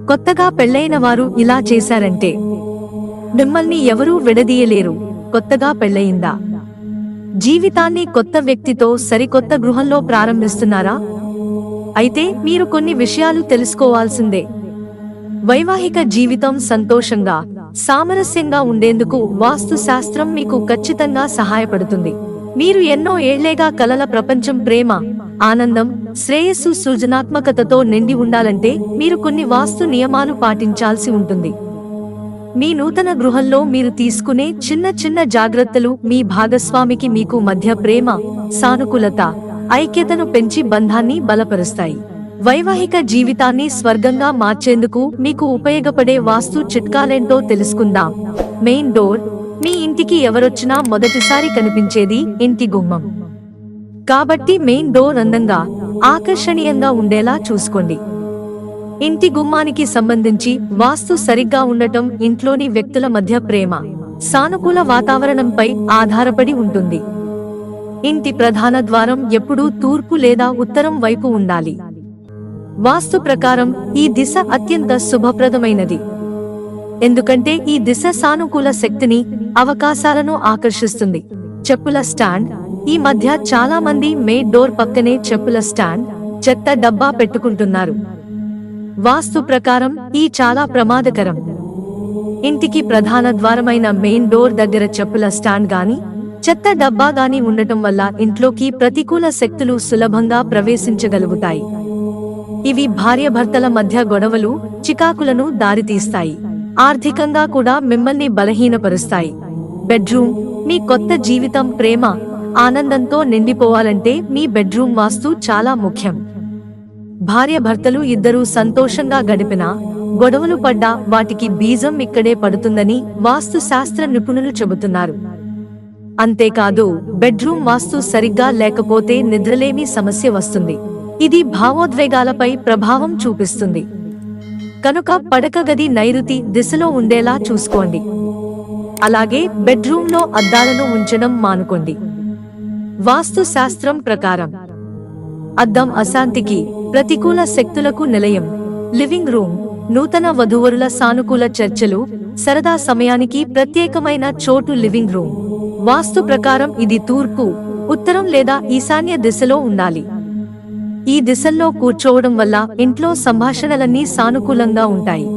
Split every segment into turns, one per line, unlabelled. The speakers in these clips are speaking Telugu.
కొత్తగా పెళ్లైన వారు ఇలా చేశారంటే మిమ్మల్ని ఎవరూ విడదీయలేరు. కొత్తగా పెళ్లయిందా? జీవితాన్ని కొత్త వ్యక్తితో సరికొత్త గృహంలో ప్రారంభిస్తున్నారా? అయితే మీరు కొన్ని విషయాలు తెలుసుకోవాల్సిందే. వైవాహిక జీవితం సంతోషంగా, సామరస్యంగా ఉండేందుకు వాస్తు శాస్త్రం మీకు ఖచ్చితంగా సహాయపడుతుంది. మీరు ఎన్నో ఏళ్లేగా కలల ప్రపంచం ప్రేమ, ఆనందం, శ్రేయస్సు, సృజనాత్మకతతో నిండి ఉండాలంటే మీరు కొన్ని వాస్తు నియమాలు పాటించాల్సి ఉంటుంది. మీ నూతన గృహంలో మీరు తీసుకునే చిన్న చిన్న జాగ్రత్తలు మీ భాగస్వామికి మీకు మధ్య ప్రేమ, సానుకూలత, ఐక్యతను పెంచి బంధాన్ని బలపరుస్తాయి. వైవాహిక జీవితాన్ని స్వర్గంగా మార్చేందుకు మీకు ఉపయోగపడే వాస్తు చిట్కాలేంటో తెలుసుకుందాం. Main door. మీ ఇంటికి ఎవరొచ్చినా మొదటిసారి కనిపించేది ఇంటి గుమ్మం. కాబట్టి మెయిన్ డోర్ అందంగా, ఆకర్షణీయంగా ఉండేలా చూసుకోండి. ఇంటి గుమ్మానికి సంబంధించి వాస్తు సరిగ్గా ఉండటం ఇంట్లోని వ్యక్తుల మధ్య ప్రేమ, సానుకూల వాతావరణంపై ఆధారపడి ఉంటుంది. ఇంటి ప్రధాన ద్వారం ఎప్పుడూ తూర్పు లేదా ఉత్తరం వైపు ఉండాలి. వాస్తు ప్రకారం ఈ దిశ అత్యంత శుభప్రదమైనది. ఎందుకంటే ఈ దిశ సానుకూల శక్తిని, అవకాశాలను ఆకర్షిస్తుంది. చెప్పుల స్టాండ్. ఈ మధ్య చాలా మంది మెయిన్ డోర్ పక్కనే చెప్పుల స్టాండ్, చెత్త డబ్బా పెట్టుకుంటున్నారు. వాస్తు ప్రకారం ఈ చాలా ప్రమాదకరం. ఇంటికి ప్రధాన ద్వారమైన మెయిన్ డోర్ దగ్గర చెప్పుల స్టాండ్ గాని, చెత్త డబ్బా గాని ఉండటం వల్ల ఇంట్లోకి ప్రతికూల శక్తులు సులభంగా ప్రవేశించగలుగుతాయి. ఇవి భార్యాభర్తల మధ్య గొడవలు, చికాకులను దారితీస్తాయి. ఆర్థికంగా కూడా మిమ్మల్ని బలహీనపరుస్తాయి. బెడ్రూమ్. మీ కొత్త జీవితం ప్రేమ, ఆనందంతో నిండిపోవాలంటే మీ బెడ్రూమ్ వాస్తు చాలా ముఖ్యం. భార్యాభర్తలు ఇద్దరూ సంతోషంగా గడిపినా, గొడవలు పడ్డా వాటికి బీజం ఇక్కడే పడుతుందని వాస్తు శాస్త్ర నిపుణులు చెబుతున్నారు. అంతేకాదు, బెడ్రూమ్ వాస్తు సరిగ్గా లేకపోతే నిద్రలేమి సమస్య వస్తుంది. ఇది భావోద్వేగాలపై ప్రభావం చూపిస్తుంది. కనుక పడక గది నైరుతి దిశలో ఉండేలా చూసుకోండి. అలాగే బెడ్రూమ్లో అద్దాలను ఉంచడం మానుకోండి. వాస్తు శాస్త్రం ప్రకారం అద్దం అశాంతికి, ప్రతికూల శక్తులకు నిలయం. Living room. నూతన వధూవరుల సానుకూల చర్చలు, సరదా సమయానికి ప్రత్యేకమైన చోటు. లివింగ్ రూమ్ వాస్తు ప్రకారం ఇది తూర్పు, ఉత్తరం లేదా ఈశాన్య దిశలో ఉండాలి. ఈ దిశల్లో కూర్చోవడం వల్ల ఇంట్లో సంభాషణలన్నీ సానుకూలంగా ఉంటాయి.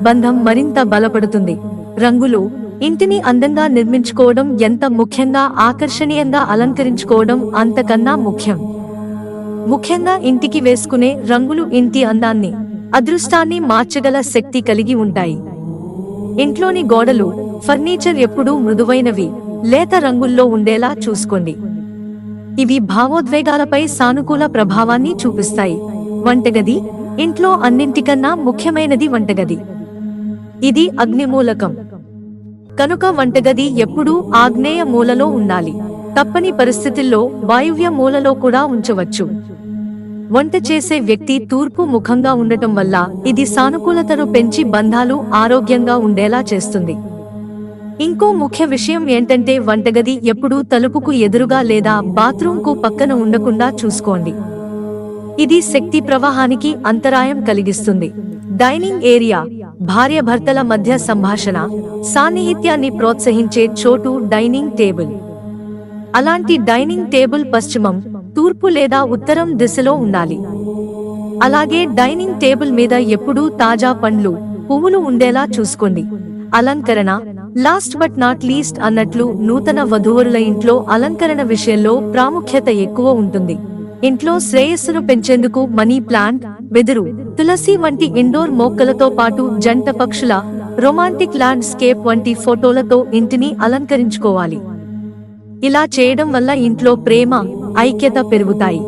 బంధం మరింత బలపడుతుంది. రంగులు. ఇంటిని అందంగా నిర్మించుకోవడం ఎంత ముఖ్యంగా, ఆకర్షణీయంగా అలంకరించుకోవడం అంతకన్నా ముఖ్యం. ముఖ్యంగా ఇంటికి వేసుకునే రంగులు ఇంటి అందాన్ని, అదృష్టాన్ని మార్చగల శక్తి కలిగి ఉంటాయి. ఇంట్లోని గోడలు, ఫర్నిచర్ ఎప్పుడూ మృదువైనవి, లేత రంగుల్లో ఉండేలా చూసుకోండి. ఇవి భావోద్వేగాలపై సానుకూల ప్రభావాన్ని చూపిస్తాయి. వంటగది. ఇంట్లో అన్నింటికన్నా ముఖ్యమైనది వంటగది. ఇది అగ్నిమూలకం. కనుక వంటగది ఎప్పుడూ ఆగ్నేయ మూలలో ఉండాలి. తప్పని పరిస్థితుల్లో వాయువ్య మూలలో కూడా ఉంచవచ్చు. వంట చేసే వ్యక్తి తూర్పు ముఖంగా ఉండటం వల్ల ఇది సానుకూలతను పెంచి బంధాలు ఆరోగ్యంగా ఉండేలా చేస్తుంది. ఇంకో ముఖ్య విషయం ఏంటంటే వంటగది ఎప్పుడూ తలుపుకు ఎదురుగా లేదా బాత్రూంకు పక్కన ఉండకుండా చూసుకోండి. ఇది శక్తి ప్రవాహానికి అంతరాయం కలిగిస్తుంది. Dining area. భార్యాభర్తల మధ్య సంభాషణ, సాన్నిహిత్యాన్ని ప్రోత్సహించే చోటు డైనింగ్ టేబుల్. అలాంటి డైనింగ్ టేబుల్ పశ్చిమం, తూర్పు లేదా ఉత్తరం దిశలో ఉండాలి. అలాగే డైనింగ్ టేబుల్ మీద ఎప్పుడూ తాజా పండ్లు, పువ్వులు ఉండేలా చూసుకోండి. అలంకరణ. లాస్ట్ బట్ నాట్ లీస్ట్ అన్నట్లు నూతన వధూవరుల ఇంట్లో అలంకరణ విషయంలో ప్రాముఖ్యత ఎక్కువ ఉంటుంది. ఇంట్లో శ్రేయస్సును పెంచేందుకు మనీ ప్లాంట్, వెదురు, తులసి వంటి ఇండోర్ మొక్కలతో పాటు జంట పక్షుల, రొమాంటిక్ ల్యాండ్ స్కేప్ వంటి ఫోటోలతో ఇంటిని అలంకరించుకోవాలి. ఇలా చేయడం వల్ల ఇంట్లో ప్రేమ, ఐక్యత పెరుగుతాయి.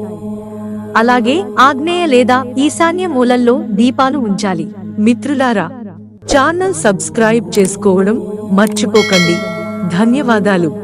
అలాగే ఆగ్నేయ లేదా ఈశాన్య మూలల్లో దీపాలు ఉంచాలి. మిత్రులారా, ఛానల్ సబ్స్క్రైబ్ చేసుకోవడం మర్చిపోకండి. ధన్యవాదాలు.